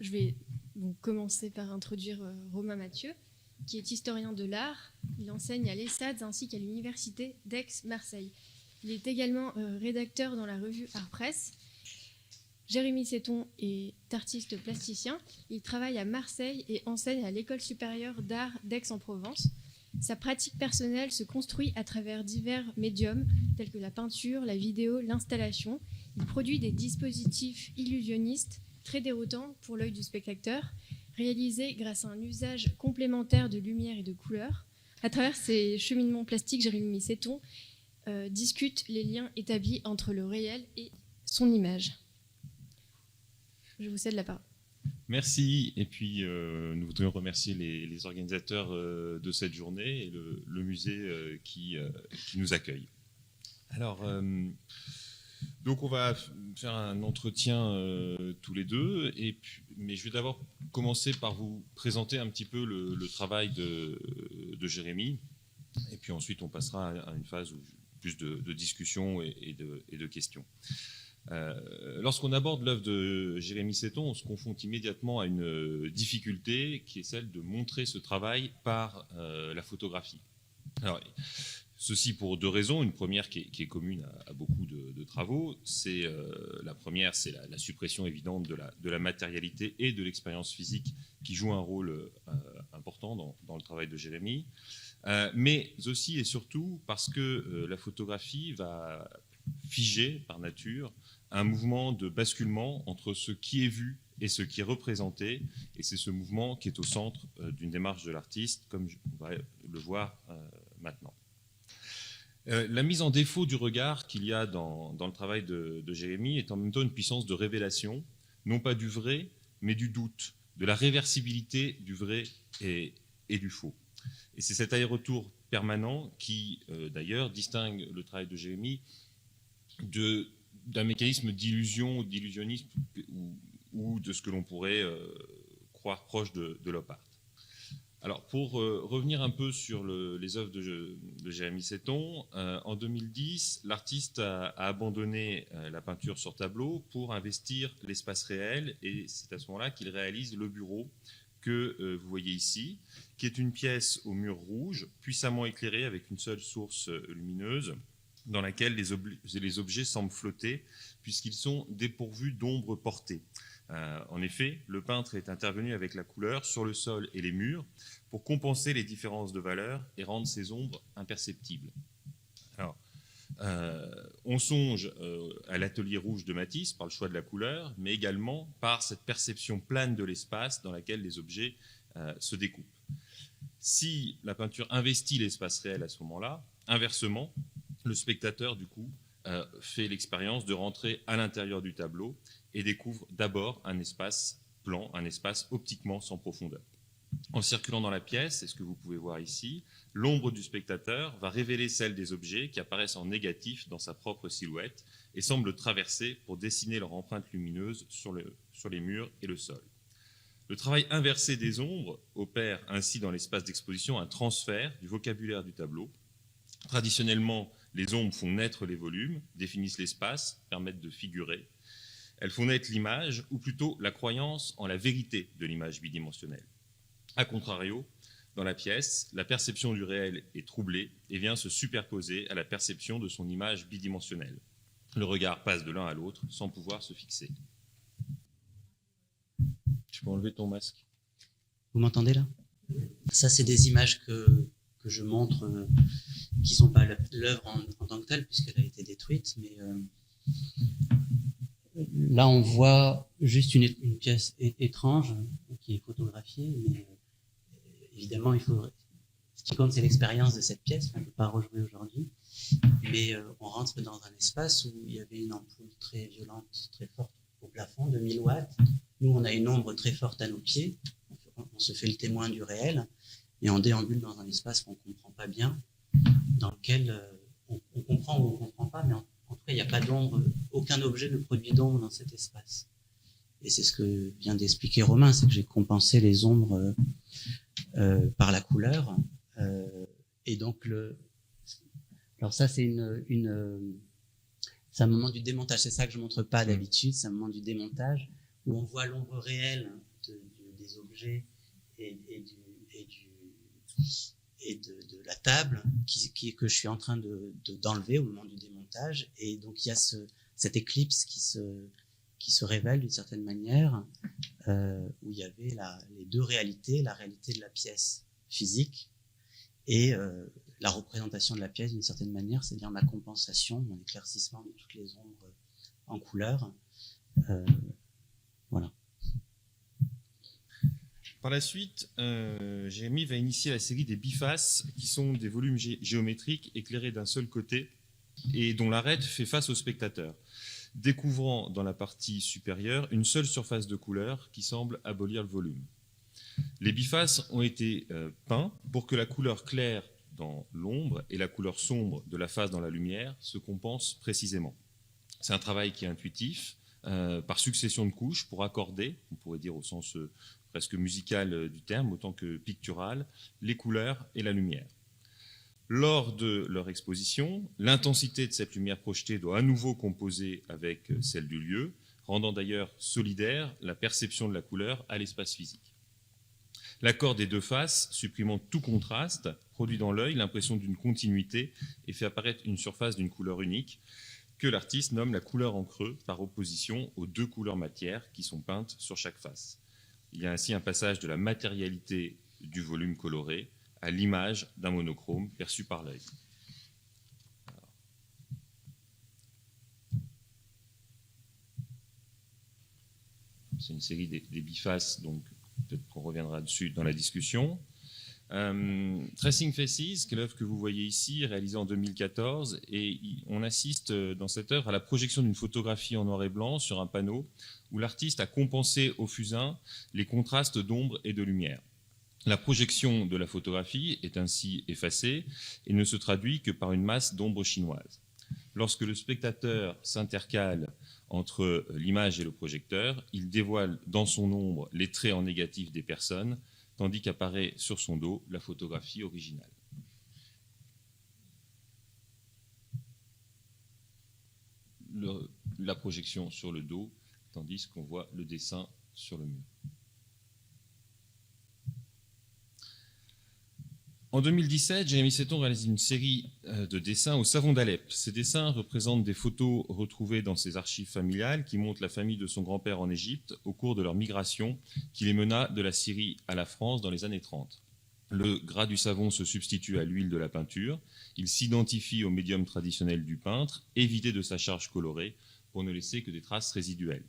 Je vais donc commencer par introduire Romain Mathieu, qui est historien de l'art. Il enseigne à l'ESSADS ainsi qu'à l'université d'Aix-Marseille. Il est également rédacteur dans la revue Art Presse. Jérémy Setton est artiste plasticien. Il travaille à Marseille et enseigne à l'École supérieure d'art d'Aix-en-Provence. Sa pratique personnelle se construit à travers divers médiums tels que la peinture, la vidéo, l'installation. Il produit des dispositifs illusionnistes très déroutants pour l'œil du spectateur, réalisés grâce à un usage complémentaire de lumière et de couleurs. À travers ses cheminements plastiques, Jérémy Setton discute les liens établis entre le réel et son image. Je vous cède la parole. Merci. Et puis, nous voudrions remercier les organisateurs de cette journée et le musée qui nous accueille. Alors, donc on va faire un entretien tous les deux, mais je vais d'abord commencer par vous présenter un petit peu le travail de Jérémy, et puis ensuite on passera à une phase plus de discussion et de questions. Lorsqu'on aborde l'œuvre de Jérémy Setton, on se confronte immédiatement à une difficulté qui est celle de montrer ce travail par la photographie. Alors, ceci pour deux raisons. Une première qui est commune à beaucoup de travaux, c'est la première, c'est la suppression évidente de la matérialité et de l'expérience physique qui joue un rôle important dans le travail de Jérémy, mais aussi et surtout parce que la photographie va figer par nature un mouvement de basculement entre ce qui est vu et ce qui est représenté, et c'est ce mouvement qui est au centre d'une démarche de l'artiste, comme on va le voir maintenant. La mise en défaut du regard qu'il y a dans le travail de Jérémy est en même temps une puissance de révélation, non pas du vrai, mais du doute, de la réversibilité du vrai et du faux. Et c'est cet aller-retour permanent qui, d'ailleurs, distingue le travail de Jérémy d'un mécanisme d'illusion ou d'illusionnisme ou de ce que l'on pourrait croire proche de l'op art. Alors, pour revenir un peu sur les œuvres de Jérémy Setton, en 2010, l'artiste a abandonné la peinture sur tableau pour investir l'espace réel, et c'est à ce moment-là qu'il réalise le bureau que vous voyez ici, qui est une pièce au mur rouge, puissamment éclairée avec une seule source lumineuse, dans laquelle les objets semblent flotter, puisqu'ils sont dépourvus d'ombre portée. En effet, le peintre est intervenu avec la couleur sur le sol et les murs pour compenser les différences de valeur et rendre ces ombres imperceptibles. Alors, on songe à l'atelier rouge de Matisse par le choix de la couleur, mais également par cette perception plane de l'espace dans laquelle les objets se découpent. Si la peinture investit l'espace réel à ce moment-là, inversement, le spectateur, du coup, fait l'expérience de rentrer à l'intérieur du tableau et découvre d'abord un espace plan, un espace optiquement sans profondeur. En circulant dans la pièce, c'est ce que vous pouvez voir ici, l'ombre du spectateur va révéler celle des objets qui apparaissent en négatif dans sa propre silhouette et semblent traverser pour dessiner leur empreinte lumineuse sur les murs et le sol. Le travail inversé des ombres opère ainsi dans l'espace d'exposition un transfert du vocabulaire du tableau. Traditionnellement, les ombres font naître les volumes, définissent l'espace, permettent de figurer. Elles font naître l'image, ou plutôt la croyance en la vérité de l'image bidimensionnelle. A contrario, dans la pièce, la perception du réel est troublée et vient se superposer à la perception de son image bidimensionnelle. Le regard passe de l'un à l'autre sans pouvoir se fixer. Tu peux enlever ton masque. Vous m'entendez là? Ça, c'est des images que je montre, qui ne sont pas l'œuvre en tant que telle, puisqu'elle a été détruite, mais là, on voit juste une pièce étrange qui est photographiée, mais évidemment, ce qui compte, c'est l'expérience de cette pièce. On ne peut pas rejouer aujourd'hui, mais on rentre dans un espace où il y avait une ampoule très violente, très forte au plafond, de 1000 watts. Nous, on a une ombre très forte à nos pieds. On se fait le témoin du réel, et on déambule dans un espace qu'on ne comprend pas bien, dans lequel on comprend ou on ne comprend pas, mais en tout cas, il n'y a pas d'ombre, aucun objet ne produit d'ombre dans cet espace. Et c'est ce que vient d'expliquer Romain, c'est que j'ai compensé les ombres par la couleur. Et donc, alors ça, c'est c'est un moment du démontage. C'est ça que je ne montre pas d'habitude, c'est un moment du démontage où on voit l'ombre réelle des objets et de la table que je suis en train d'enlever au moment du démontage. Et donc il y a cette éclipse qui se révèle d'une certaine manière, où il y avait les deux réalités, la réalité de la pièce physique et la représentation de la pièce d'une certaine manière, c'est-à-dire ma compensation, mon éclaircissement de toutes les ombres en couleur. Voilà. Par la suite, Jérémy va initier la série des bifaces, qui sont des volumes géométriques éclairés d'un seul côté et dont l'arête fait face au spectateur, découvrant dans la partie supérieure une seule surface de couleur qui semble abolir le volume. Les bifaces ont été peints pour que la couleur claire dans l'ombre et la couleur sombre de la face dans la lumière se compensent précisément. C'est un travail qui est intuitif, par succession de couches pour accorder, on pourrait dire au sens presque musical du terme, autant que pictural, les couleurs et la lumière. Lors de leur exposition, l'intensité de cette lumière projetée doit à nouveau composer avec celle du lieu, rendant d'ailleurs solidaire la perception de la couleur à l'espace physique. L'accord des deux faces, supprimant tout contraste, produit dans l'œil l'impression d'une continuité et fait apparaître une surface d'une couleur unique, que l'artiste nomme la couleur en creux, par opposition aux deux couleurs matières qui sont peintes sur chaque face. Il y a ainsi un passage de la matérialité du volume coloré à l'image d'un monochrome perçu par l'œil. C'est une série des bifaces, donc peut-être qu'on reviendra dessus dans la discussion. Tracing Faces, qui est l'œuvre que vous voyez ici, réalisée en 2014, et on assiste dans cette œuvre à la projection d'une photographie en noir et blanc sur un panneau où l'artiste a compensé au fusain les contrastes d'ombre et de lumière. La projection de la photographie est ainsi effacée et ne se traduit que par une masse d'ombre chinoise. Lorsque le spectateur s'intercale entre l'image et le projecteur, il dévoile dans son ombre les traits en négatif des personnes, tandis qu'apparaît sur son dos la photographie originale. La projection sur le dos, tandis qu'on voit le dessin sur le mur. En 2017, Jérémy Seton réalise une série de dessins au savon d'Alep. Ces dessins représentent des photos retrouvées dans ses archives familiales qui montrent la famille de son grand-père en Égypte au cours de leur migration qui les mena de la Syrie à la France dans les années 30. Le gras du savon se substitue à l'huile de la peinture. Il s'identifie au médium traditionnel du peintre, évidé de sa charge colorée pour ne laisser que des traces résiduelles.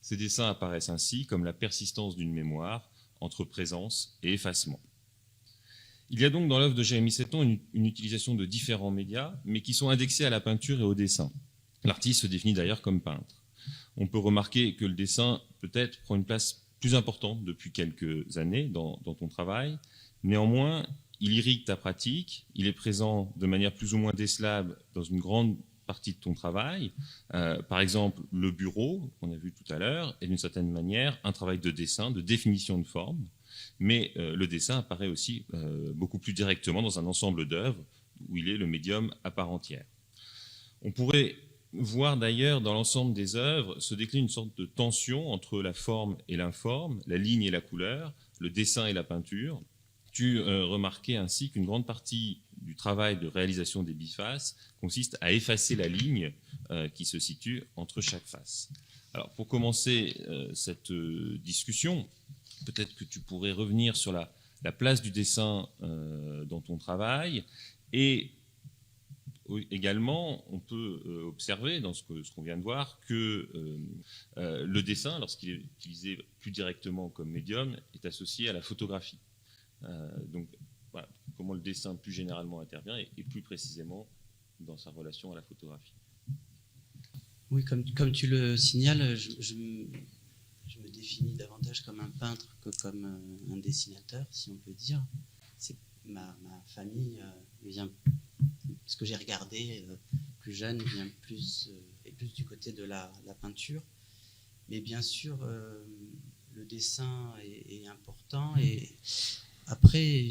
Ces dessins apparaissent ainsi comme la persistance d'une mémoire entre présence et effacement. Il y a donc dans l'œuvre de Jérémy Seton une utilisation de différents médias, mais qui sont indexés à la peinture et au dessin. L'artiste se définit d'ailleurs comme peintre. On peut remarquer que le dessin peut-être prend une place plus importante depuis quelques années dans ton travail. Néanmoins, il irrigue ta pratique, il est présent de manière plus ou moins décelable dans une grande partie de ton travail. Par exemple, le bureau, qu'on a vu tout à l'heure, est d'une certaine manière un travail de dessin, de définition de forme. Mais le dessin apparaît aussi beaucoup plus directement dans un ensemble d'œuvres où il est le médium à part entière. On pourrait voir d'ailleurs dans l'ensemble des œuvres se décliner une sorte de tension entre la forme et l'informe, la ligne et la couleur, le dessin et la peinture. Tu remarquais ainsi qu'une grande partie du travail de réalisation des bifaces consiste à effacer la ligne qui se situe entre chaque face. Alors pour commencer cette discussion, peut-être que tu pourrais revenir sur la place du dessin dans ton travail et également on peut observer dans ce qu'on vient de voir que le dessin, lorsqu'il est utilisé plus directement comme médium, est associé à la photographie. Donc voilà, comment le dessin plus généralement intervient et plus précisément dans sa relation à la photographie. Oui, comme tu le signales, je me définis davantage comme un peintre que comme un dessinateur, si on peut dire. Ma famille vient, ce que j'ai regardé plus jeune, vient plus du côté de la peinture. Mais bien sûr, le dessin est important. Et après,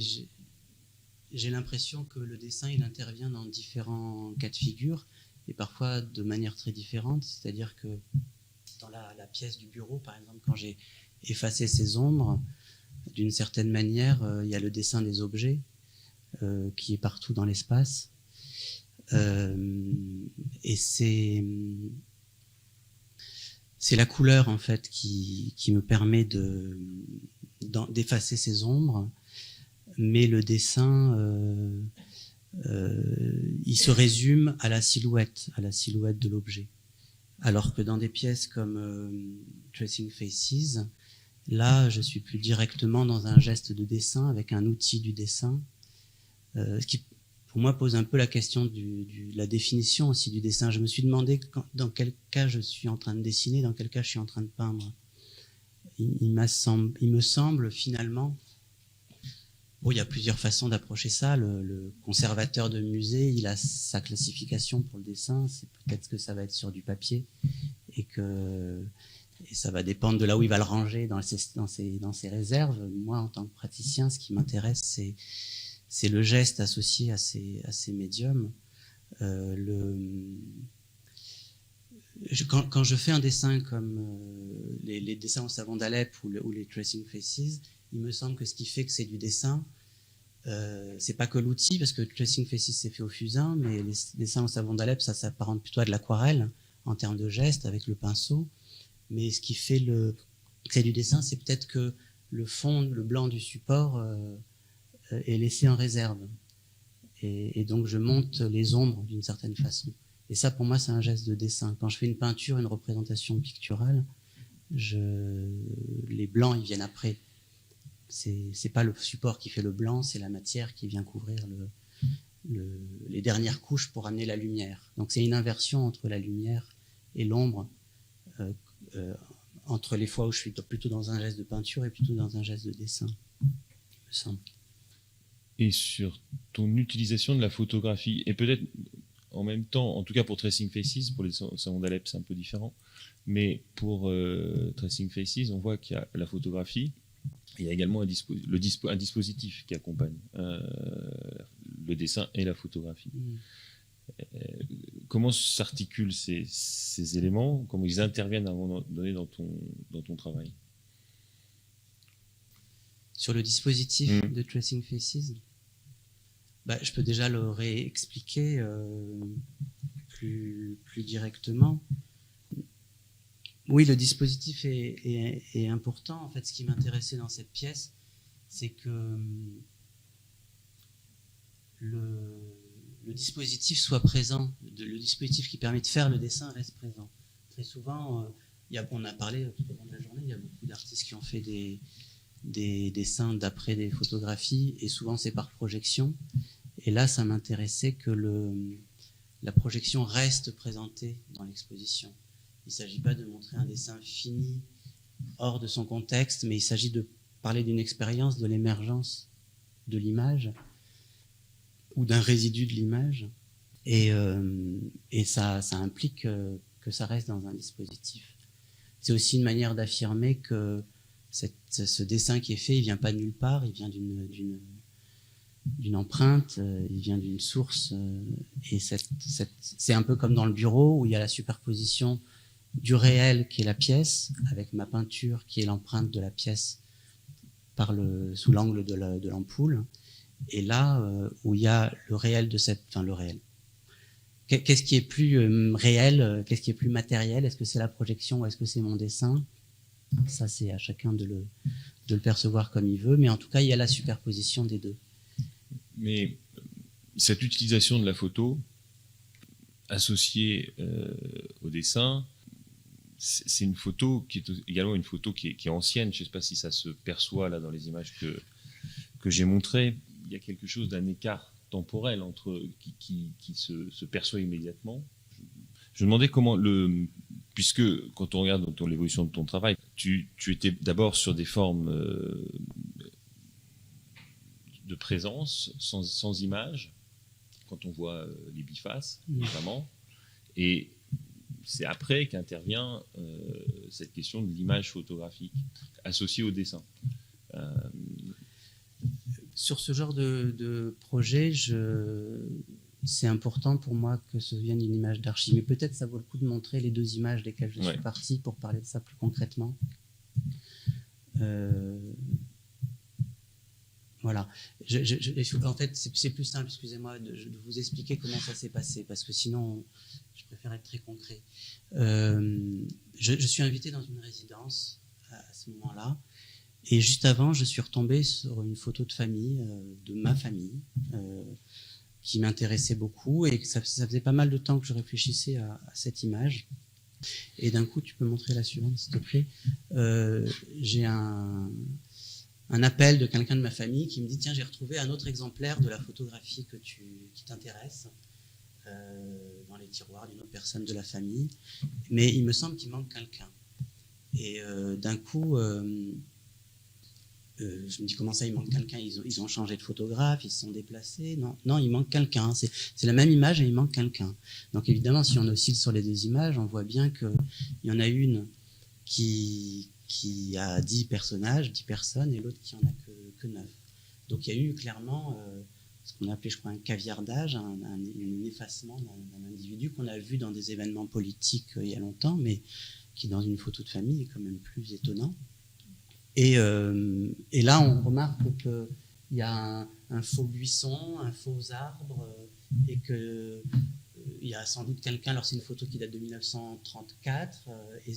j'ai l'impression que le dessin, il intervient dans différents cas de figure et parfois de manière très différente. C'est-à-dire que dans la pièce du bureau, par exemple, quand j'ai effacer ces ombres, d'une certaine manière, il y a le dessin des objets qui est partout dans l'espace. Et c'est la couleur en fait qui me permet d'effacer ces ombres, mais le dessin il se résume à la silhouette de l'objet. Alors que dans des pièces comme Tracing Faces, là je suis plus directement dans un geste de dessin avec un outil du dessin, ce qui pour moi pose un peu la question de la définition aussi du dessin. Je me suis demandé dans quel cas je suis en train de dessiner, dans quel cas je suis en train de peindre. Il me semble finalement, bon, il y a plusieurs façons d'approcher ça. Le conservateur de musée, il a sa classification pour le dessin. C'est peut-être que ça va être sur du papier et ça va dépendre de là où il va le ranger dans ses réserves. Moi, en tant que praticien, ce qui m'intéresse, c'est le geste associé à ces médiums. Quand je fais un dessin comme les dessins au savon d'Alep ou les Tracing Faces, il me semble que ce qui fait que c'est du dessin, c'est pas que l'outil, parce que Tracing Faces c'est fait au fusain, mais les dessins au savon d'Alep, ça s'apparente plutôt à de l'aquarelle en termes de geste avec le pinceau. Mais ce qui fait que c'est du dessin, c'est peut-être que le fond, le blanc du support est laissé en réserve. Et donc je monte les ombres d'une certaine façon. Et ça, pour moi, c'est un geste de dessin. Quand je fais une peinture, une représentation picturale, les blancs, ils viennent après. C'est pas le support qui fait le blanc, c'est la matière qui vient couvrir les dernières couches pour amener la lumière. Donc c'est une inversion entre la lumière et l'ombre, entre les fois où je suis plutôt dans un geste de peinture et plutôt dans un geste de dessin, il me semble. Et sur ton utilisation de la photographie, et peut-être en même temps, en tout cas pour Tracing Faces, pour les savons d'Alep c'est un peu différent, mais pour Tracing Faces, on voit qu'il y a la photographie, il y a également un dispositif qui accompagne le dessin et la photographie. Comment s'articulent ces éléments, comment ils interviennent à un moment donné dans ton travail? Sur le dispositif de Tracing Faces, je peux déjà le réexpliquer plus directement. Oui, le dispositif est important. En fait, ce qui m'intéressait dans cette pièce, c'est que le dispositif soit présent. Le dispositif qui permet de faire le dessin reste présent. Très souvent, on a parlé tout au long de la journée, il y a beaucoup d'artistes qui ont fait des dessins d'après des photographies, et souvent c'est par projection. Et là, ça m'intéressait que la projection reste présentée dans l'exposition. Il ne s'agit pas de montrer un dessin fini, hors de son contexte, mais il s'agit de parler d'une expérience, de l'émergence de l'image, ou d'un résidu de l'image. Et ça implique que ça reste dans un dispositif. C'est aussi une manière d'affirmer que ce dessin qui est fait, il ne vient pas de nulle part, il vient d'une empreinte, il vient d'une source. Et c'est un peu comme dans le bureau où il y a la superposition du réel qui est la pièce, avec ma peinture qui est l'empreinte de la pièce sous l'angle de l'ampoule. Et là, où il y a le réel le réel. Qu'est-ce qui est plus réel, qu'est-ce qui est plus matériel? Est-ce que c'est la projection ou est-ce que c'est mon dessin? Ça, c'est à chacun de le percevoir comme il veut, mais en tout cas, il y a la superposition des deux. Mais cette utilisation de la photo associée au dessin, c'est une photo qui est également une photo qui est ancienne. Je ne sais pas si ça se perçoit là dans les images que j'ai montrées. Il y a quelque chose d'un écart temporel qui se perçoit immédiatement. Je me demandais comment puisque quand on regarde l'évolution de ton travail, tu étais d'abord sur des formes de présence, sans image, quand on voit les bifaces, notamment, et c'est après qu'intervient cette question de l'image photographique associée au dessin. Sur ce genre de projet, c'est important pour moi que ce vienne d'une image d'archive. Mais peut-être ça vaut le coup de montrer les deux images desquelles je suis parti pour parler de ça plus concrètement. Voilà. En fait, c'est plus simple, excusez-moi, de vous expliquer comment ça s'est passé, parce que sinon, je préfère être très concret. Je suis invité dans une résidence à ce moment-là, et juste avant, je suis retombé sur une photo de famille, de ma famille, qui m'intéressait beaucoup, et ça faisait pas mal de temps que je réfléchissais à cette image. Et d'un coup, tu peux montrer la suivante, s'il te plaît. J'ai un appel de quelqu'un de ma famille qui me dit « Tiens, j'ai retrouvé un autre exemplaire de la photographie qui t'intéresse dans les tiroirs d'une autre personne de la famille, mais il me semble qu'il manque quelqu'un. » Et d'un coup, je me dis « Comment ça, il manque quelqu'un ? Ils ont changé de photographe, ils se sont déplacés. Non, il manque quelqu'un. C'est la même image et il manque quelqu'un. » Donc évidemment, si on oscille sur les deux images, on voit bien qu'il y en a une qui a 10 personnages, 10 personnes, et l'autre qui en a que 9. Donc il y a eu clairement ce qu'on appelait, je crois, un caviardage, un effacement d'un individu qu'on a vu dans des événements politiques il y a longtemps, mais qui dans une photo de famille est quand même plus étonnant. Et là, on remarque qu'il y a un faux buisson, un faux arbre, et que il y a sans doute quelqu'un, alors c'est une photo qui date de 1934, et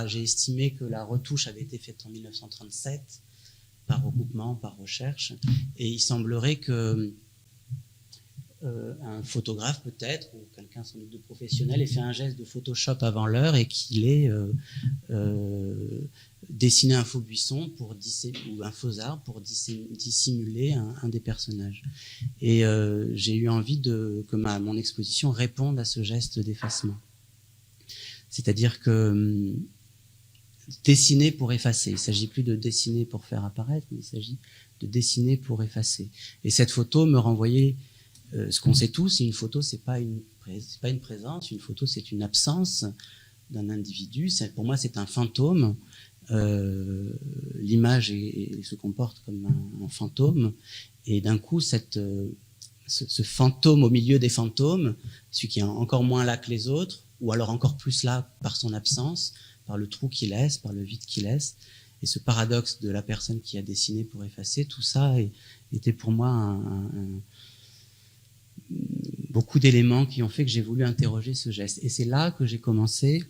j'ai estimé que la retouche avait été faite en 1937, par recoupement, par recherche, et il semblerait que un photographe peut-être, ou quelqu'un sans doute de professionnel, ait fait un geste de Photoshop avant l'heure et qu'il ait dessiné un faux buisson ou un faux arbre pour dissimuler un des personnages. Et j'ai eu envie que mon exposition réponde à ce geste d'effacement. C'est-à-dire que dessiner pour effacer. Il ne s'agit plus de dessiner pour faire apparaître, mais il s'agit de dessiner pour effacer. Et cette photo me renvoyait ce qu'on sait tous, une photo, c'est pas une présence, une photo, c'est une absence d'un individu. Pour moi, c'est un fantôme. L'image se comporte comme un fantôme, et d'un coup, ce fantôme au milieu des fantômes, celui qui est encore moins là que les autres, ou alors encore plus là par son absence, par le trou qu'il laisse, par le vide qu'il laisse, et ce paradoxe de la personne qui a dessiné pour effacer, tout ça était pour moi beaucoup d'éléments qui ont fait que j'ai voulu interroger ce geste. Et c'est là que j'ai commencé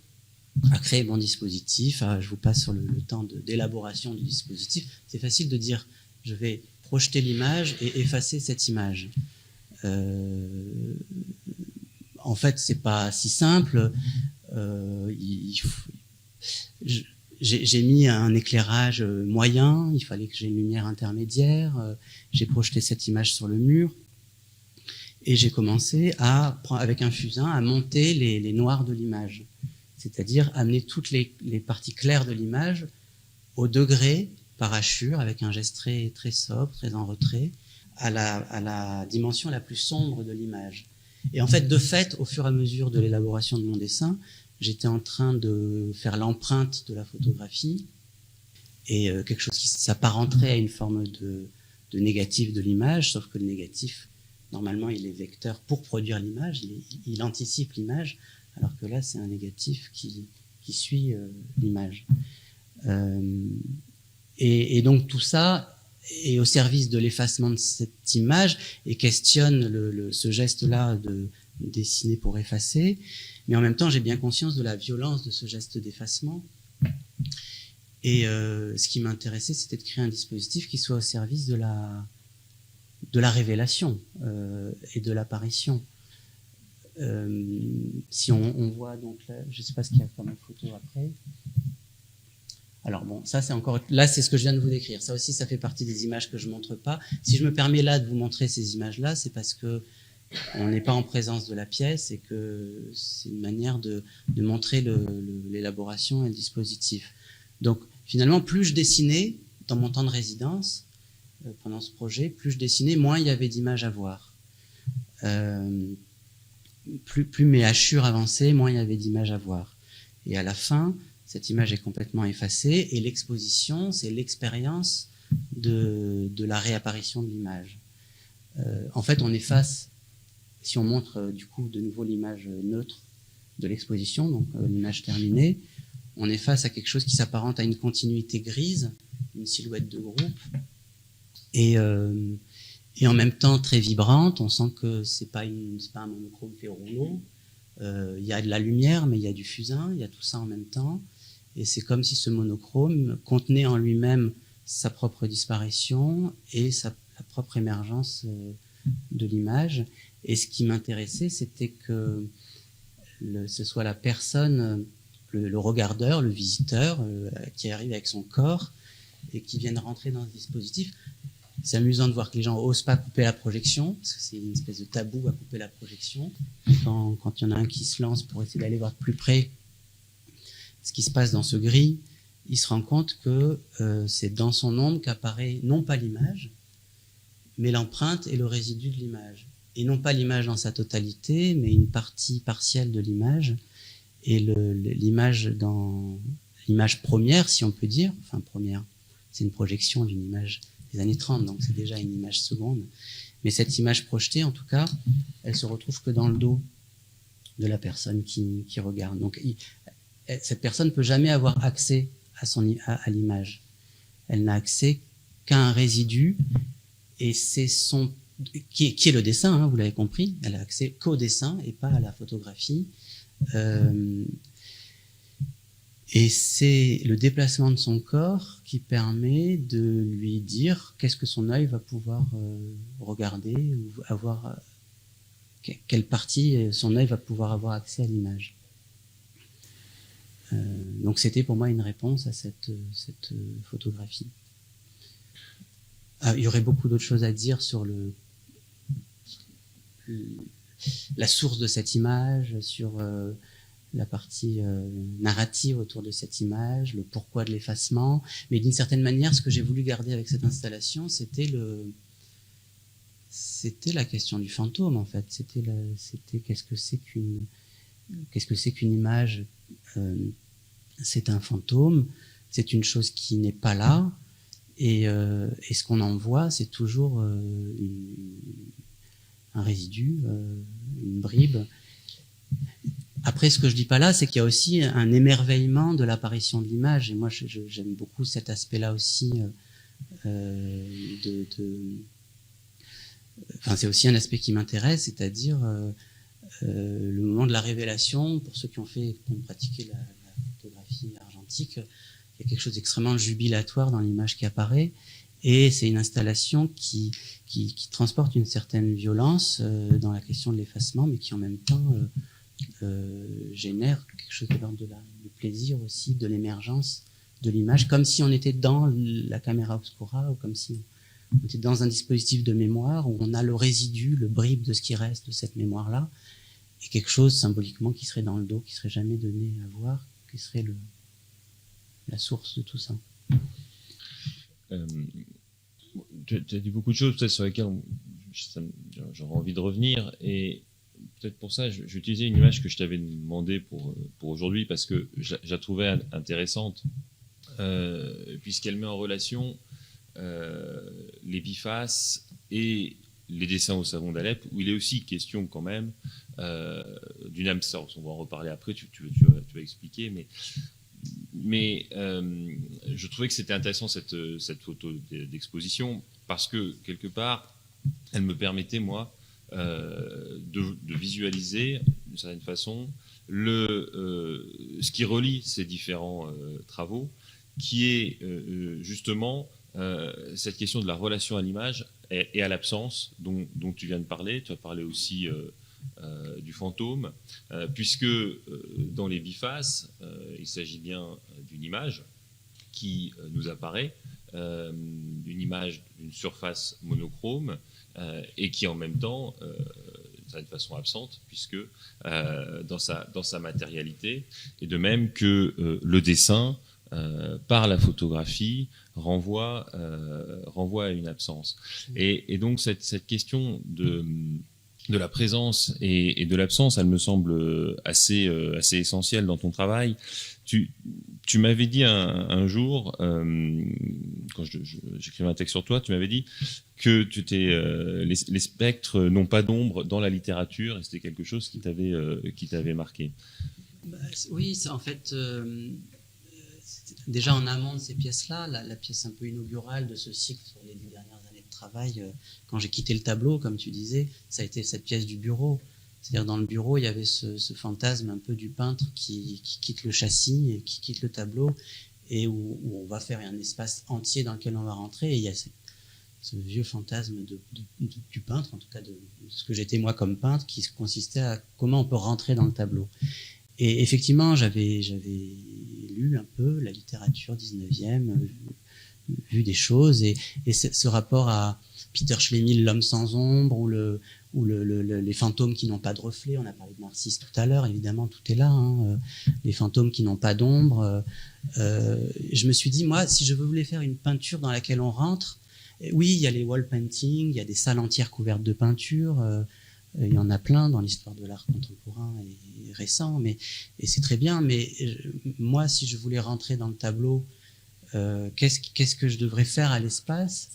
à créer mon dispositif. Je vous passe sur le temps d'élaboration du dispositif. C'est facile de dire, je vais projeter l'image et effacer cette image. En fait, c'est pas si simple. J'ai mis un éclairage moyen, il fallait que j'ai une lumière intermédiaire. J'ai projeté cette image sur le mur. Et j'ai commencé avec un fusain, à monter les noirs de l'image. C'est-à-dire amener toutes les parties claires de l'image au degré par hachure, avec un geste très, très sobre, très en retrait, à la dimension la plus sombre de l'image. Et en fait, de fait, au fur et à mesure de l'élaboration de mon dessin, j'étais en train de faire l'empreinte de la photographie, et quelque chose qui s'apparenterait à une forme de négatif de l'image, sauf que le négatif, normalement, il est vecteur pour produire l'image, il anticipe l'image, alors que là, c'est un négatif qui suit l'image. Et donc, tout ça est au service de l'effacement de cette image et questionne ce geste-là de dessiner pour effacer. Mais en même temps, j'ai bien conscience de la violence de ce geste d'effacement. Et ce qui m'intéressait, c'était de créer un dispositif qui soit au service de la révélation et de l'apparition. Si on voit donc là, je ne sais pas ce qu'il y a comme photo après. Alors bon, ça c'est encore, là c'est ce que je viens de vous décrire. Ça aussi, ça fait partie des images que je montre pas. Si je me permets là de vous montrer ces images-là, c'est parce que on n'est pas en présence de la pièce et que c'est une manière de montrer l'élaboration et le dispositif. Donc finalement, plus je dessinais dans mon temps de résidence pendant ce projet, plus je dessinais, moins il y avait d'images à voir. Plus mes hachures avançaient, moins il y avait d'images à voir. Et à la fin, cette image est complètement effacée, et l'exposition, c'est l'expérience de la réapparition de l'image. En fait, on efface, si on montre du coup de nouveau l'image neutre de l'exposition, donc l'image terminée, on est face à quelque chose qui s'apparente à une continuité grise, une silhouette de groupe, et en même temps très vibrante. On sent que c'est pas un monochrome fait rouleau. Il y a de la lumière, mais il y a du fusain, il y a tout ça en même temps. Et c'est comme si ce monochrome contenait en lui-même sa propre disparition et la propre émergence de l'image. Et ce qui m'intéressait, c'était que ce soit la personne, le regardeur, le visiteur, qui arrive avec son corps et qui vienne rentrer dans ce dispositif. C'est amusant de voir que les gens n'osent pas couper la projection, parce que c'est une espèce de tabou à couper la projection. Quand il y en a un qui se lance pour essayer d'aller voir de plus près ce qui se passe dans ce gris, il se rend compte que c'est dans son ombre qu'apparaît non pas l'image, mais l'empreinte et le résidu de l'image. Et non pas l'image dans sa totalité, mais une partie partielle de l'image. Et l'image dans l'image première, si on peut dire, enfin première, c'est une projection d'une image des années 30, donc c'est déjà une image seconde. Mais cette image projetée, en tout cas, elle se retrouve que dans le dos de la personne qui regarde. Donc cette personne ne peut jamais avoir accès à l'image. Elle n'a accès qu'à un résidu, et c'est qui est le dessin, hein, vous l'avez compris. Elle a accès qu'au dessin et pas à la photographie. Et c'est le déplacement de son corps qui permet de lui dire qu'est-ce que son œil va pouvoir regarder, ou avoir, quelle partie son œil va pouvoir avoir accès à l'image. Donc c'était pour moi une réponse à cette photographie. Il y aurait beaucoup d'autres choses à dire sur la source de cette image, sur la partie narrative autour de cette image, le pourquoi de l'effacement. Mais d'une certaine manière, ce que j'ai voulu garder avec cette installation, c'était la question du fantôme, en fait. C'était qu'est-ce que c'est qu'une image. C'est un fantôme, c'est une chose qui n'est pas là, et ce qu'on en voit, c'est toujours un résidu, une bribe. Après, ce que je dis pas là, c'est qu'il y a aussi un émerveillement de l'apparition de l'image, et moi j'aime beaucoup cet aspect-là aussi. Enfin, c'est aussi un aspect qui m'intéresse, c'est-à-dire le moment de la révélation. Pour ceux qui ont pratiqué la photographie argentique, il y a quelque chose d'extrêmement jubilatoire dans l'image qui apparaît, et c'est une installation qui transporte une certaine violence dans la question de l'effacement, mais qui en même temps génère quelque chose de l'ordre du plaisir aussi, de l'émergence de l'image, comme si on était dans la caméra obscura, ou comme si on était dans un dispositif de mémoire où on a le résidu, le bribe de ce qui reste de cette mémoire-là, et quelque chose symboliquement qui serait dans le dos, qui serait jamais donné à voir, qui serait la source de tout ça. Tu as dit beaucoup de choses peut-être sur lesquelles j'aurais envie de revenir, et peut-être pour ça j'ai utilisé une image que je t'avais demandé pour aujourd'hui, parce que je la trouvais intéressante, puisqu'elle met en relation les bifaces et les dessins au savon d'Alep, où il est aussi question quand même d'une âme sœur. On va en reparler après, tu vas expliquer, mais je trouvais que c'était intéressant cette photo d'exposition, parce que quelque part elle me permettait, moi, de visualiser d'une certaine façon ce qui relie ces différents travaux, qui est justement cette question de la relation à l'image et à l'absence dont tu viens de parler. Tu as parlé aussi du fantôme, puisque dans les bifaces, il s'agit bien d'une image qui nous apparaît, d'une image d'une surface monochrome, et qui en même temps, d'une certaine façon absente, puisque dans sa matérialité, et de même que le dessin, par la photographie, renvoie à une absence. Et donc cette question de la présence et de l'absence, elle me semble assez essentielle dans ton travail. Tu m'avais dit un jour, quand j'écrivais un texte sur toi, tu m'avais dit que les spectres n'ont pas d'ombre dans la littérature, et c'était quelque chose qui t'avait marqué. Oui, en fait, déjà en amont de ces pièces-là, la pièce un peu inaugurale de ce cycle sur les 10 dernières années de travail, quand j'ai quitté le tableau, comme tu disais, ça a été cette pièce du bureau. C'est-à-dire dans le bureau, il y avait ce fantasme un peu du peintre qui quitte le châssis et qui quitte le tableau, et où on va faire un espace entier dans lequel on va rentrer. Et il y a ce vieux fantasme du peintre, en tout cas de ce que j'étais moi comme peintre, qui consistait à comment on peut rentrer dans le tableau. Et effectivement, j'avais lu un peu la littérature 19e, vu des choses, et ce rapport à Peter Schlemihl, L'homme sans ombre, ou les fantômes qui n'ont pas de reflet. On a parlé de Narcisse tout à l'heure, évidemment, tout est là, hein, les fantômes qui n'ont pas d'ombre. Je me suis dit, moi, si je voulais faire une peinture dans laquelle on rentre, oui, il y a les wall paintings, il y a des salles entières couvertes de peinture, il y en a plein dans l'histoire de l'art contemporain et récent, et c'est très bien, mais moi, si je voulais rentrer dans le tableau, qu'est-ce que je devrais faire à l'espace,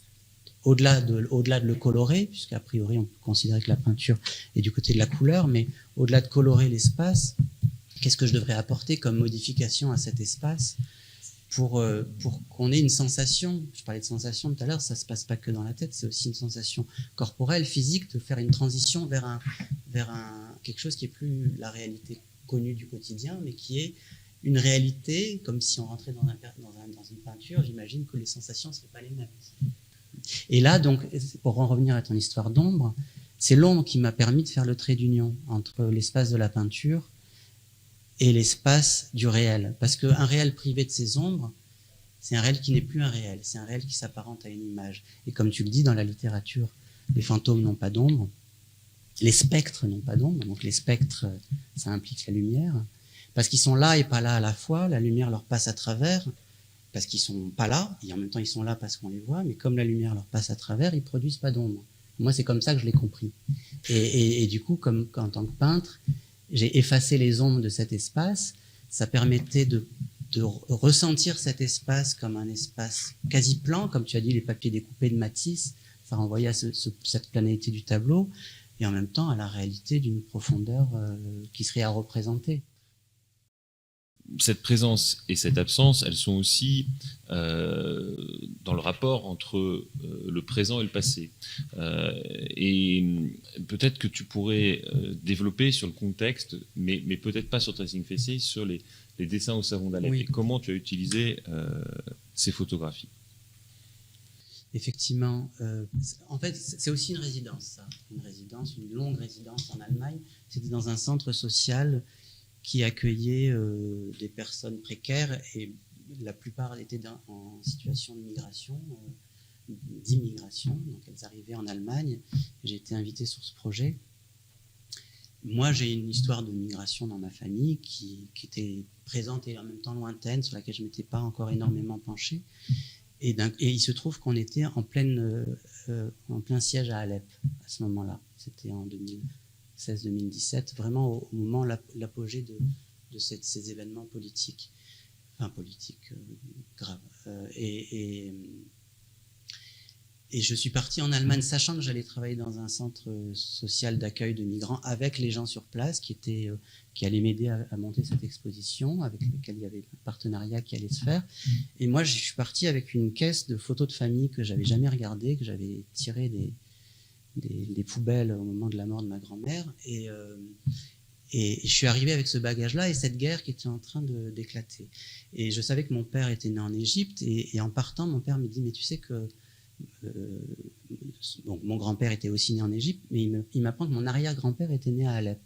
au-delà de le colorer, puisqu'a priori on peut considérer que la peinture est du côté de la couleur, mais au-delà de colorer l'espace, qu'est-ce que je devrais apporter comme modification à cet espace pour qu'on ait une sensation. Je parlais de sensation tout à l'heure, ça ne se passe pas que dans la tête, c'est aussi une sensation corporelle, physique, de faire une transition vers quelque chose qui est plus la réalité connue du quotidien, mais qui est une réalité, comme si on rentrait dans une peinture. J'imagine que les sensations ne seraient pas les mêmes. Et là, donc, pour en revenir à ton histoire d'ombre, c'est l'ombre qui m'a permis de faire le trait d'union entre l'espace de la peinture et l'espace du réel. Parce qu'un réel privé de ses ombres, c'est un réel qui n'est plus un réel, c'est un réel qui s'apparente à une image. Et comme tu le dis dans la littérature, les fantômes n'ont pas d'ombre, les spectres n'ont pas d'ombre, donc les spectres, ça implique la lumière, parce qu'ils sont là et pas là à la fois, la lumière leur passe à travers, parce qu'ils sont pas là, et en même temps ils sont là parce qu'on les voit, mais comme la lumière leur passe à travers, ils produisent pas d'ombre. Moi, c'est comme ça que je l'ai compris. Et du coup, en tant que peintre, j'ai effacé les ombres de cet espace. Ça permettait de ressentir cet espace comme un espace quasi plan, comme tu as dit, les papiers découpés de Matisse, ça renvoyait à cette planéité du tableau, et en même temps à la réalité d'une profondeur qui serait à représenter. Cette présence et cette absence, elles sont aussi dans le rapport entre le présent et le passé. Et peut-être que tu pourrais développer sur le contexte, mais peut-être pas sur Tracing Faces, sur les dessins au savon d'Alep. Oui. Et comment tu as utilisé ces photographies. Effectivement. En fait, c'est aussi une résidence, ça. Une longue résidence en Allemagne. C'était dans un centre social qui accueillait des personnes précaires, et la plupart étaient en situation de migration, d'immigration, donc elles arrivaient en Allemagne. J'ai été invité sur ce projet. Moi, j'ai une histoire de migration dans ma famille qui était présente et en même temps lointaine, sur laquelle je ne m'étais pas encore énormément penché. Et il se trouve qu'on était en plein siège à Alep à ce moment-là. C'était en 2016-2017, vraiment au moment l'apogée de ces événements politiques, graves. Et je suis parti en Allemagne, sachant que j'allais travailler dans un centre social d'accueil de migrants avec les gens sur place qui allaient m'aider à monter cette exposition, avec lesquels il y avait un partenariat qui allait se faire. Et moi, je suis parti avec une caisse de photos de famille que j'avais jamais regardée, que j'avais tirée des poubelles au moment de la mort de ma grand-mère. Et je suis arrivé avec ce bagage-là et cette guerre qui était en train d'éclater. Et je savais que mon père était né en Égypte, et en partant, mon père me dit « Mais tu sais que… » donc mon grand-père était aussi né en Égypte, mais il m'apprend que mon arrière-grand-père était né à Alep.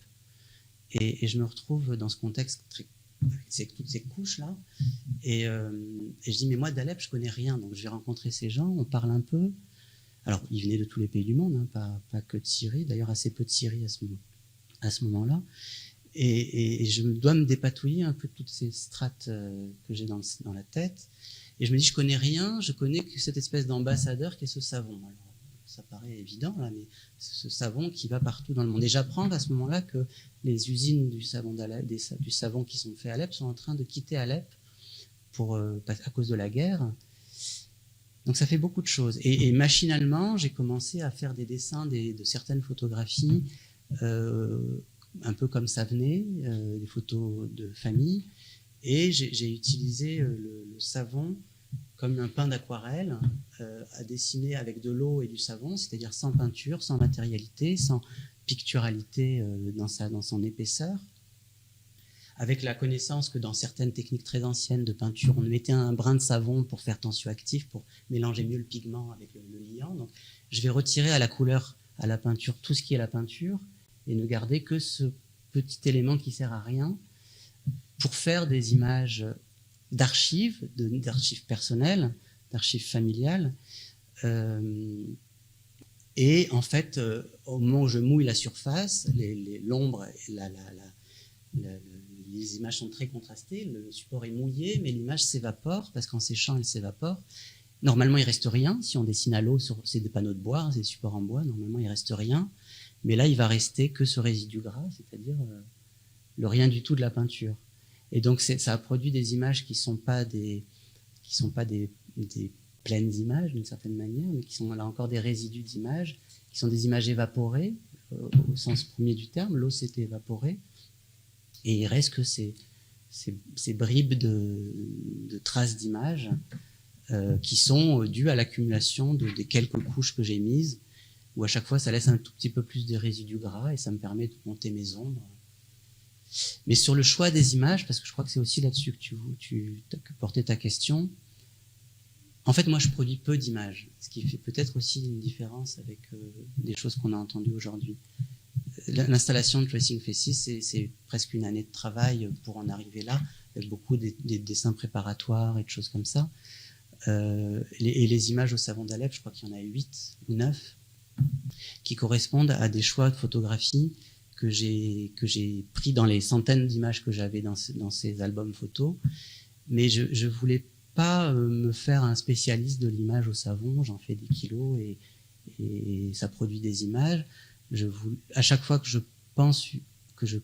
Et je me retrouve dans ce contexte avec toutes ces couches-là. Et je dis, mais moi d'Alep, je connais rien. Donc je vais rencontrer ces gens, on parle un peu. Alors, ils venaient de tous les pays du monde, hein, pas que de Syrie. D'ailleurs, assez peu de Syrie à ce moment-là. Et je dois me dépatouiller un peu de toutes ces strates que j'ai dans la tête. Et je me dis, je connais rien, je connais que cette espèce d'ambassadeur qui est ce savon. Alors, ça paraît évident, là, mais ce savon qui va partout dans le monde. Et j'apprends à ce moment-là que les usines du savon d'Alep, du savon qui sont faits à Alep, sont en train de quitter Alep à cause de la guerre. Donc ça fait beaucoup de choses. Et machinalement, j'ai commencé à faire des dessins de certaines photographies, un peu comme ça venait, des photos de famille. Et j'ai utilisé le savon comme un pain d'aquarelle à dessiner avec de l'eau et du savon, c'est-à-dire sans peinture, sans matérialité, sans picturalité dans son épaisseur, avec la connaissance que dans certaines techniques très anciennes de peinture, on mettait un brin de savon pour faire tensioactif, pour mélanger mieux le pigment avec le liant. Donc, je vais retirer à la couleur, à la peinture, tout ce qui est la peinture, et ne garder que ce petit élément qui sert à rien pour faire des images d'archives personnelles, d'archives familiales. Et en fait, au moment où je mouille la surface, l'ombre, les images sont très contrastées, le support est mouillé, mais l'image s'évapore, parce qu'en séchant, elle s'évapore. Normalement, il ne reste rien. Si on dessine à l'eau, c'est des panneaux de bois, c'est des supports en bois, normalement, il ne reste rien. Mais là, il va rester que ce résidu gras, c'est-à-dire le rien du tout de la peinture. Et donc, ça a produit des images qui ne sont pas des pleines images, d'une certaine manière, mais qui sont là encore des résidus d'images, qui sont des images évaporées, au sens premier du terme. L'eau s'est évaporée. Et il reste que ces bribes de traces d'images qui sont dues à l'accumulation des quelques couches que j'ai mises, où à chaque fois, ça laisse un tout petit peu plus de résidus gras et ça me permet de monter mes ombres. Mais sur le choix des images, parce que je crois que c'est aussi là-dessus que tu portais ta question, en fait, moi, je produis peu d'images, ce qui fait peut-être aussi une différence avec des choses qu'on a entendues aujourd'hui. L'installation de Tracing Faces, c'est presque une année de travail pour en arriver là, avec beaucoup des dessins préparatoires et de choses comme ça. Et les images au savon d'Alep, je crois qu'il y en a 8 ou 9, qui correspondent à des choix de photographie que j'ai pris dans les centaines d'images que j'avais dans ces albums photos. Mais je voulais pas me faire un spécialiste de l'image au savon, j'en fais des kilos et ça produit des images. À chaque fois que je pense que je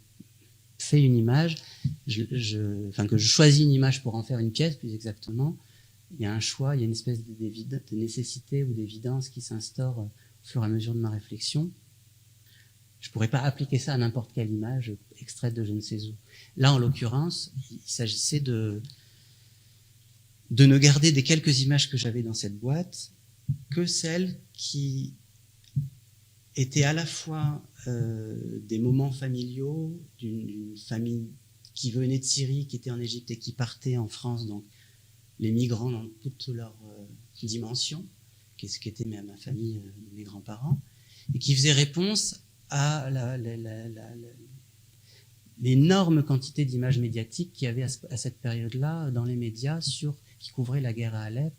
fais une image, que je choisis une image pour en faire une pièce, plus exactement, il y a un choix, il y a une espèce de nécessité ou d'évidence qui s'instaure au fur et à mesure de ma réflexion. Je ne pourrais pas appliquer ça à n'importe quelle image extraite de je ne sais où. Là, en l'occurrence, il s'agissait de ne garder des quelques images que j'avais dans cette boîte que celles qui étaient à la fois des moments familiaux d'une famille qui venait de Syrie, qui était en Égypte et qui partait en France, donc les migrants dans toutes leurs dimensions, ce qu'était ma famille, mes grands-parents, et qui faisait réponse à l'énorme quantité d'images médiatiques qu'il y avait à cette période-là dans les médias qui couvraient la guerre à Alep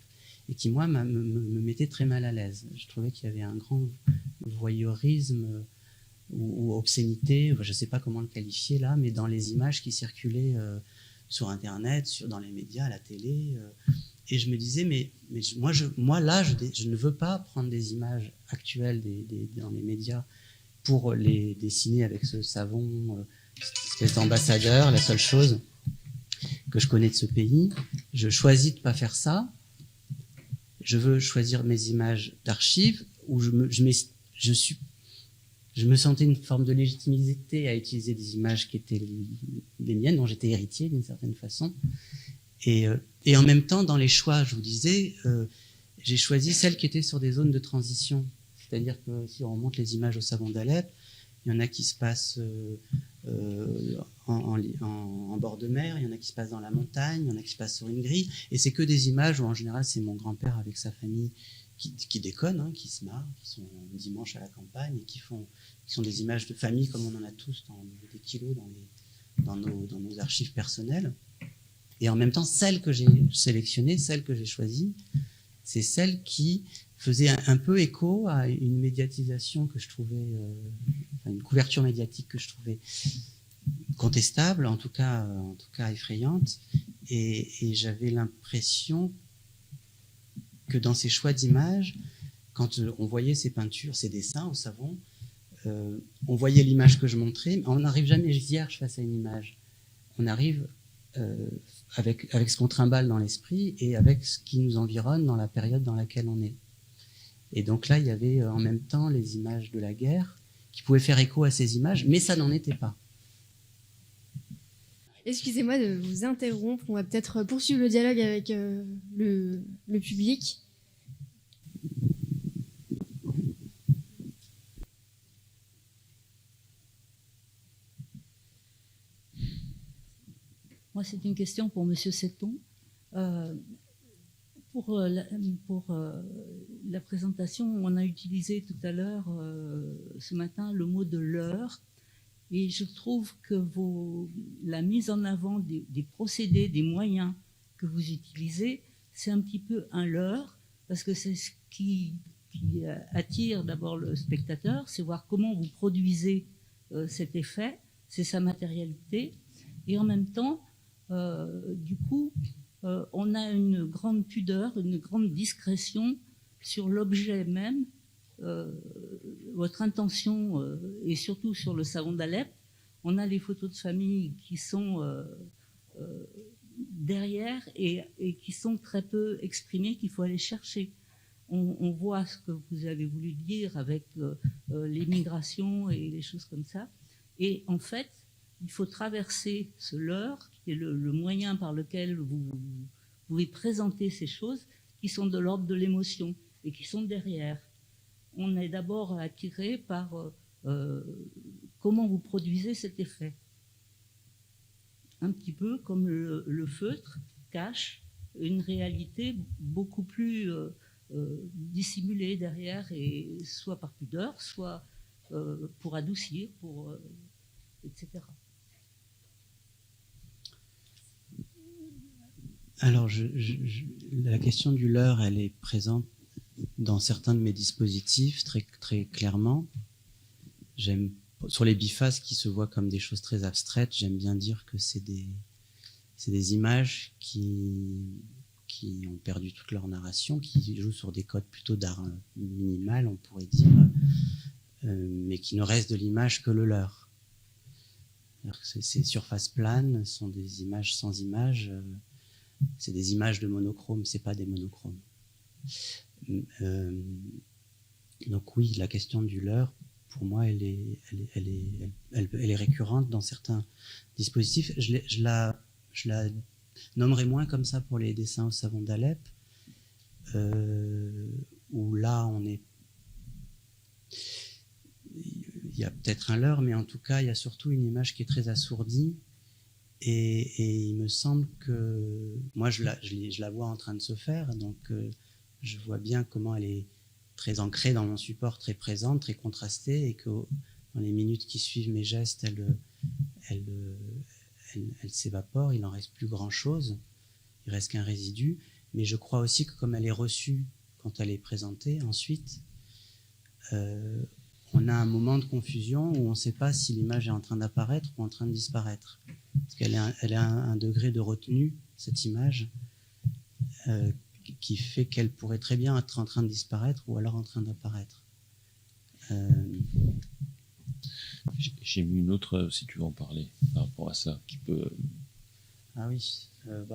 et qui, moi, me mettait très mal à l'aise. Je trouvais qu'il y avait un grand voyeurisme ou obscénité, je ne sais pas comment le qualifier là, mais dans les images qui circulaient sur Internet, dans les médias, à la télé. Et je me disais, mais moi, je ne veux pas prendre des images actuelles dans les médias pour les dessiner avec ce savon, cette espèce d'ambassadeur, la seule chose que je connais de ce pays. Je choisis de ne pas faire ça. Je veux choisir mes images d'archives où je me sentais une forme de légitimité à utiliser des images qui étaient les miennes, dont j'étais héritier d'une certaine façon. Et en même temps, dans les choix, je vous disais, j'ai choisi celles qui étaient sur des zones de transition. C'est-à-dire que si on remonte les images au savon d'Alep, il y en a qui se passent en bord de mer, il y en a qui se passent dans la montagne, il y en a qui se passent sur une grille. Et c'est que des images où, en général, c'est mon grand-père avec sa famille qui déconnent, qui se marrent, qui sont dimanche à la campagne et qui sont des images de famille comme on en a tous dans des kilos dans nos archives personnelles. Et en même temps, celles que j'ai sélectionnées, celles que j'ai choisies, c'est celles qui faisaient un peu écho à une médiatisation que je trouvais, une couverture médiatique que je trouvais contestable, en tout cas effrayante. Et j'avais l'impression que dans ces choix d'images, quand on voyait ces peintures, ces dessins au savon, on voyait l'image que je montrais, mais on n'arrive jamais vierge face à une image. On arrive avec ce qu'on trimballe dans l'esprit et avec ce qui nous environne dans la période dans laquelle on est. Et donc là, il y avait en même temps les images de la guerre qui pouvaient faire écho à ces images, mais ça n'en était pas. Excusez-moi de vous interrompre. On va peut-être poursuivre le dialogue avec le public. Moi, c'est une question pour Monsieur Setton. Pour la présentation, on a utilisé tout à l'heure, ce matin, le mot de leurre. Et je trouve que la mise en avant des procédés, des moyens que vous utilisez, c'est un petit peu un leurre, parce que c'est ce qui attire d'abord le spectateur, c'est voir comment vous produisez cet effet, c'est sa matérialité. Et en même temps, du coup, on a une grande pudeur, une grande discrétion sur l'objet même, votre intention, et surtout sur le savon d'Alep. On a les photos de famille qui sont derrière et qui sont très peu exprimées, qu'il faut aller chercher. On voit ce que vous avez voulu dire avec l'immigration et les choses comme ça. Et en fait, il faut traverser ce leurre, qui est le moyen par lequel vous pouvez présenter ces choses qui sont de l'ordre de l'émotion et qui sont derrière. On est d'abord attiré par comment vous produisez cet effet. Un petit peu comme le feutre cache une réalité beaucoup plus dissimulée derrière, et soit par pudeur, soit pour adoucir, etc. Alors, la question du leurre, elle est présente dans certains de mes dispositifs, très, très clairement. Sur les bifaces qui se voient comme des choses très abstraites, j'aime bien dire que c'est des images qui ont perdu toute leur narration, qui jouent sur des codes plutôt d'art minimal, on pourrait dire, mais qui ne restent de l'image que le leur. Ces surfaces planes sont des images sans images, c'est des images de monochrome, c'est pas des monochromes. Donc oui, la question du leurre, pour moi, elle est récurrente dans certains dispositifs. Je la nommerai moins comme ça pour les dessins au savon d'Alep, où là, il y a peut-être un leurre, mais en tout cas, il y a surtout une image qui est très assourdie. Et il me semble que moi, je la vois en train de se faire, donc je vois bien comment elle est très ancrée dans mon support, très présente, très contrastée, et que dans les minutes qui suivent mes gestes, elle s'évapore, il n'en reste plus grand-chose, il reste qu'un résidu. Mais je crois aussi que comme elle est reçue quand elle est présentée, ensuite, on a un moment de confusion où on ne sait pas si l'image est en train d'apparaître ou en train de disparaître. Parce qu'elle a un degré de retenue, cette image, qui fait qu'elle pourrait très bien être en train de disparaître ou alors en train d'apparaître. J'ai mis une autre, si tu veux en parler, par rapport à ça, qui peut... Ah oui,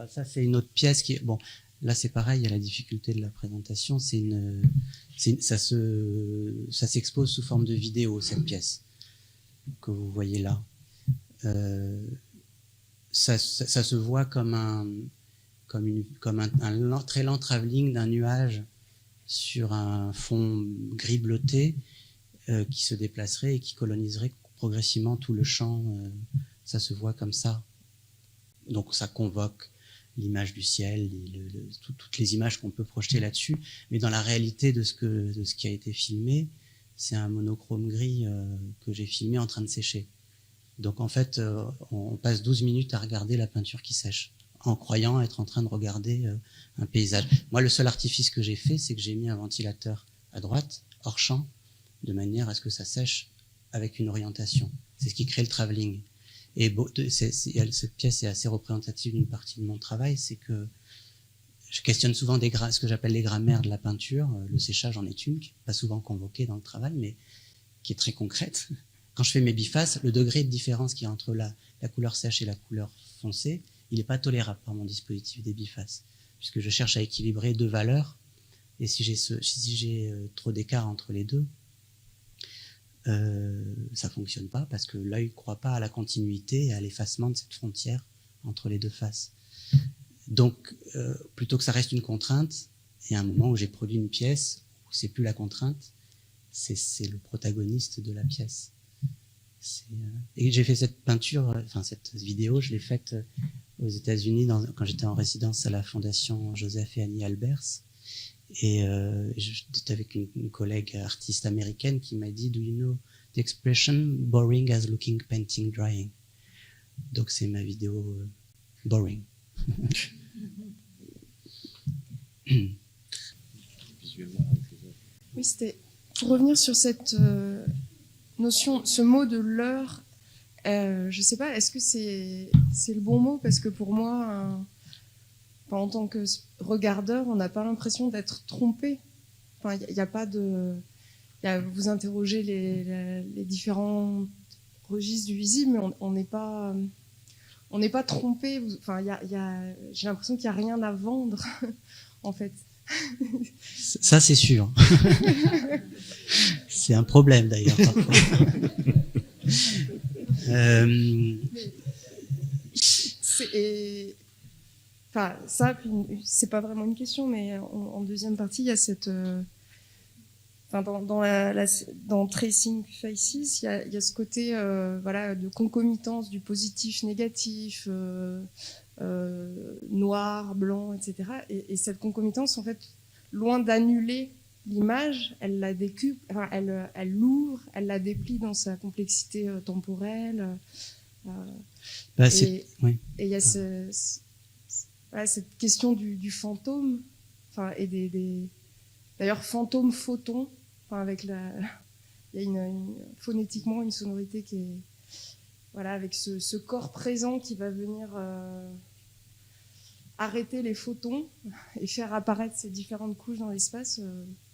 ça c'est une autre pièce qui est... Bon, là c'est pareil, il y a la difficulté de la présentation, ça s'expose sous forme de vidéo, cette pièce que vous voyez là. Ça se voit comme un très lent travelling d'un nuage sur un fond gris bleuté qui se déplacerait et qui coloniserait progressivement tout le champ. Ça se voit comme ça. Donc ça convoque l'image du ciel, toutes les images qu'on peut projeter là-dessus. Mais dans la réalité de ce qui a été filmé, c'est un monochrome gris que j'ai filmé en train de sécher. Donc en fait, on passe 12 minutes à regarder la peinture qui sèche, en croyant être en train de regarder un paysage. Moi, le seul artifice que j'ai fait, c'est que j'ai mis un ventilateur à droite, hors champ, de manière à ce que ça sèche avec une orientation. C'est ce qui crée le travelling. Et cette pièce est assez représentative d'une partie de mon travail, c'est que je questionne souvent ce que j'appelle les grammaires de la peinture. Le séchage en est une, qui n'est pas souvent convoquée dans le travail, mais qui est très concrète. Quand je fais mes bifaces, le degré de différence qu'il y a entre la couleur sèche et la couleur foncée, il n'est pas tolérable par mon dispositif des bifaces, puisque je cherche à équilibrer deux valeurs, et si j'ai trop d'écart entre les deux, ça fonctionne pas, parce que l'œil ne croit pas à la continuité et à l'effacement de cette frontière entre les deux faces. Donc, plutôt que ça reste une contrainte, il y a un moment où j'ai produit une pièce où c'est plus la contrainte, c'est le protagoniste de la pièce. Et j'ai fait cette peinture, enfin cette vidéo, je l'ai faite aux États-Unis quand j'étais en résidence à la Fondation Joseph et Annie Albers. Et j'étais avec une collègue artiste américaine qui m'a dit « Do you know the expression boring as looking, painting, drying ?» Donc c'est ma vidéo boring. Oui, c'était pour revenir sur cette notion, ce mot de l'heure. Je sais pas, est-ce que c'est le bon mot? Parce que pour moi, en tant que regardeur, on n'a pas l'impression d'être trompé. Enfin, il n'y a pas de... vous interrogez les différents registres du visible, mais on n'est pas... On n'est pas trompé. Enfin, j'ai l'impression qu'il n'y a rien à vendre, en fait. Ça, c'est sûr. C'est un problème, d'ailleurs, parfois. Enfin, ça, c'est pas vraiment une question, mais en deuxième partie, il y a cette... dans Tracing Faces, il y a ce côté voilà, de concomitance du positif, négatif, noir, blanc, etc. Et cette concomitance, en fait, loin d'annuler l'image, elle la décupe, enfin, elle l'ouvre, elle la déplie dans sa complexité temporelle. Et il y a voilà, cette question du fantôme, enfin, et d'ailleurs fantôme photon, enfin, avec il y a phonétiquement une sonorité qui est voilà, avec ce corps présent qui va venir arrêter les photons et faire apparaître ces différentes couches dans l'espace.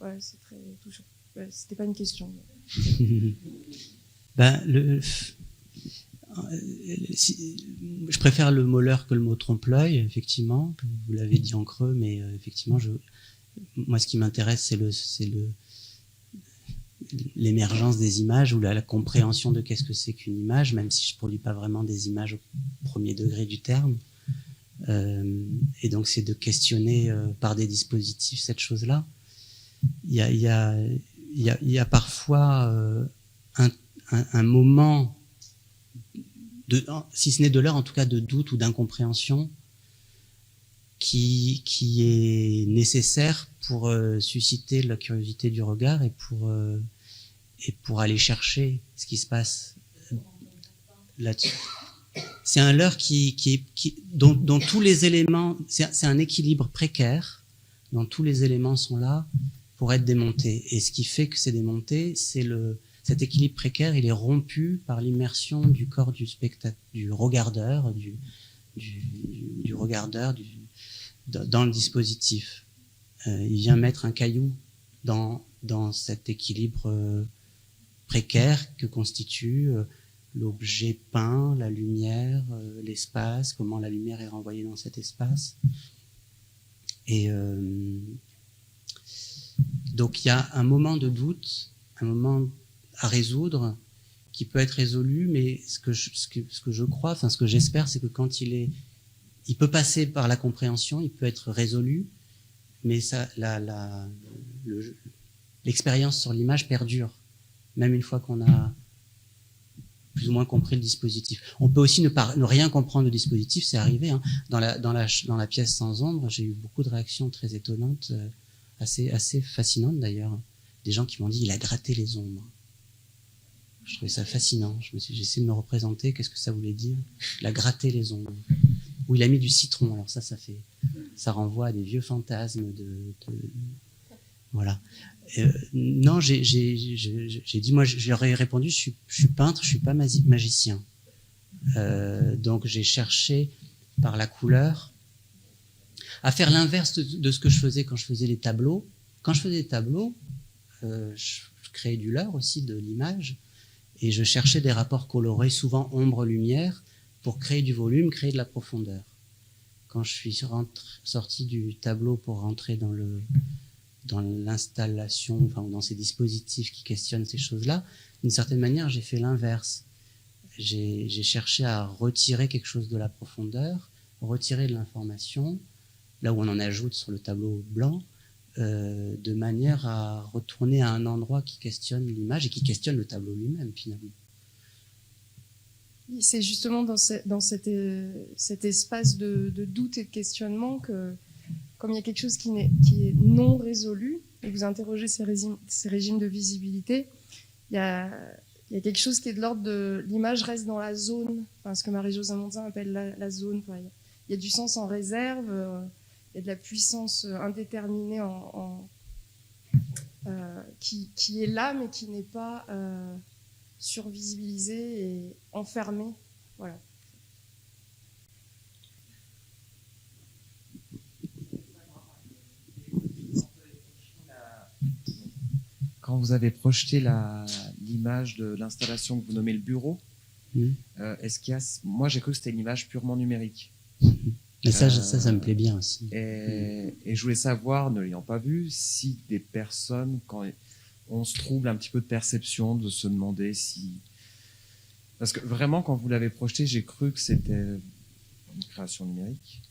Ouais, c'est très touchant. Ouais, c'était pas une question. Ben, je préfère le mot leurre que le mot trompe-l'œil, effectivement. Vous l'avez dit en creux, mais effectivement, moi, ce qui m'intéresse, c'est l'émergence des images ou la compréhension de qu'est-ce que c'est qu'une image, même si je ne produis pas vraiment des images au premier degré du terme. Et donc, c'est de questionner par des dispositifs cette chose-là. Il y a parfois un moment, si ce n'est de l'heure, en tout cas de doute ou d'incompréhension, qui est nécessaire pour susciter la curiosité du regard et pour aller chercher ce qui se passe là-dessus. C'est un leurre dont tous les éléments, c'est un équilibre précaire, dont tous les éléments sont là pour être démontés. Et ce qui fait que c'est démonté, cet équilibre précaire, il est rompu par l'immersion du corps du spectateur, du regardeur, du regardeur dans le dispositif. Il vient mettre un caillou dans cet équilibre précaire que constitue l'objet peint, la lumière, l'espace, comment la lumière est renvoyée dans cet espace. Et donc il y a un moment de doute, un moment à résoudre qui peut être résolu, mais ce que je crois, enfin ce que j'espère, c'est que quand il peut passer par la compréhension, il peut être résolu, mais l'expérience sur l'image perdure, même une fois qu'on a plus ou moins compris le dispositif. On peut aussi ne rien comprendre du dispositif, c'est arrivé. Hein. Dans la pièce Sans ombre, j'ai eu beaucoup de réactions très étonnantes, assez fascinantes d'ailleurs. Des gens qui m'ont dit « il a gratté les ombres ». Je trouvais ça fascinant. J'ai essayé de me représenter, qu'est-ce que ça voulait dire. Il a gratté les ombres. Ou il a mis du citron. Alors ça renvoie à des vieux fantasmes voilà. Non, j'ai dit, moi j'aurais répondu, je suis peintre, je suis pas magicien. Donc j'ai cherché par la couleur à faire l'inverse de ce que je faisais quand je faisais les tableaux. Quand je faisais des tableaux, je créais du leurre aussi de l'image et je cherchais des rapports colorés, souvent ombre-lumière, pour créer du volume, créer de la profondeur. Quand je suis sorti du tableau pour rentrer dans l'installation, enfin dans ces dispositifs qui questionnent ces choses-là, d'une certaine manière, j'ai fait l'inverse. j'ai cherché à retirer quelque chose de la profondeur, retirer de l'information, là où on en ajoute sur le tableau blanc, de manière à retourner à un endroit qui questionne l'image et qui questionne le tableau lui-même, finalement. C'est justement dans cet espace de doute et de questionnement que, comme il y a quelque chose qui est non résolu, et vous interrogez ces régimes de visibilité, il y a quelque chose qui est de l'ordre de l'image reste dans la zone, enfin, ce que Marie-Josée Monzin appelle la zone. Enfin, il y a du sens en réserve, il y a de la puissance indéterminée qui est là, mais qui n'est pas survisibilisée et enfermée. Voilà. Quand vous avez projeté l'image de l'installation que vous nommez le bureau, est-ce qu'il y a... Moi, j'ai cru que c'était une image purement numérique. Mais ça me plaît bien aussi. Et je voulais savoir, ne l'ayant pas vu, si des personnes, quand on se trouble un petit peu de perception, de se demander si... Parce que vraiment, quand vous l'avez projeté, j'ai cru que c'était une création numérique.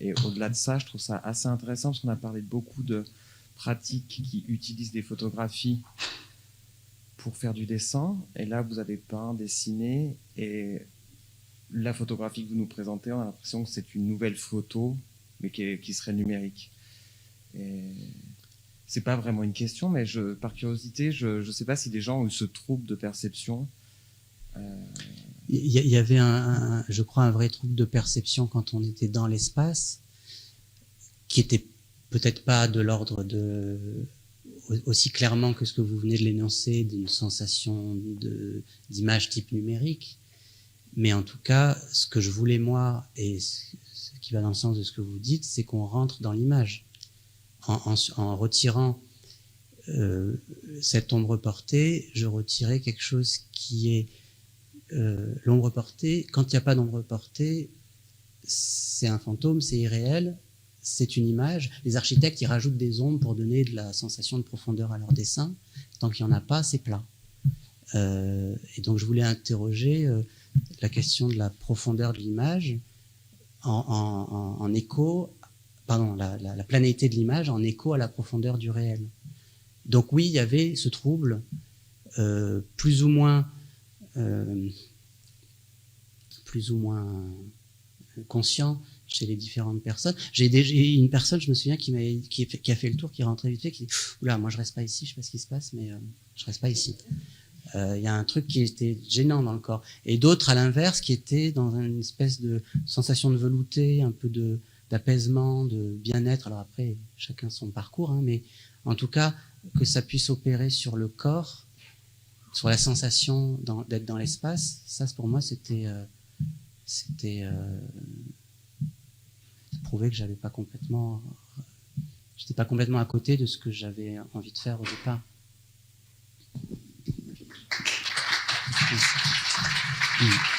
Et au-delà de ça, je trouve ça assez intéressant parce qu'on a parlé de beaucoup de pratiques qui utilisent des photographies pour faire du dessin. Et là, vous avez peint, dessiné. Et la photographie que vous nous présentez, on a l'impression que c'est une nouvelle photo, mais qui serait numérique. Et c'est pas vraiment une question, mais par curiosité, je sais pas si des gens ont eu ce trouble de perception. Il y avait je crois, un vrai trouble de perception quand on était dans l'espace, qui était peut-être pas de l'ordre aussi clairement que ce que vous venez de l'énoncer, d'une sensation d'image type numérique. Mais en tout cas, ce que je voulais moi, et ce qui va dans le sens de ce que vous dites, c'est qu'on rentre dans l'image. En retirant cette ombre portée, je retirais quelque chose qui est l'ombre portée. Quand il n'y a pas d'ombre portée, c'est un fantôme, c'est irréel, c'est une image. Les architectes, ils rajoutent des ombres pour donner de la sensation de profondeur à leur dessin. Tant qu'il n'y en a pas, c'est plat. Et donc je voulais interroger la question de la profondeur de l'image en écho, pardon, la planéité de l'image en écho à la profondeur du réel. Donc oui, il y avait ce trouble, plus ou moins conscient chez les différentes personnes. J'ai une personne, je me souviens, qui a fait le tour, qui est rentrée vite fait, qui dit « Oula, moi je reste pas ici, je sais pas ce qui se passe, mais je reste pas ici ». Il y a un truc qui était gênant dans le corps. Et d'autres, à l'inverse, qui étaient dans une espèce de sensation de velouté, un peu d'apaisement, de bien-être. Alors après, chacun son parcours, hein, mais en tout cas, que ça puisse opérer sur le corps, sur la sensation d'être dans l'espace, ça pour moi, c'était prouver que j'étais pas complètement à côté de ce que j'avais envie de faire au départ. Merci.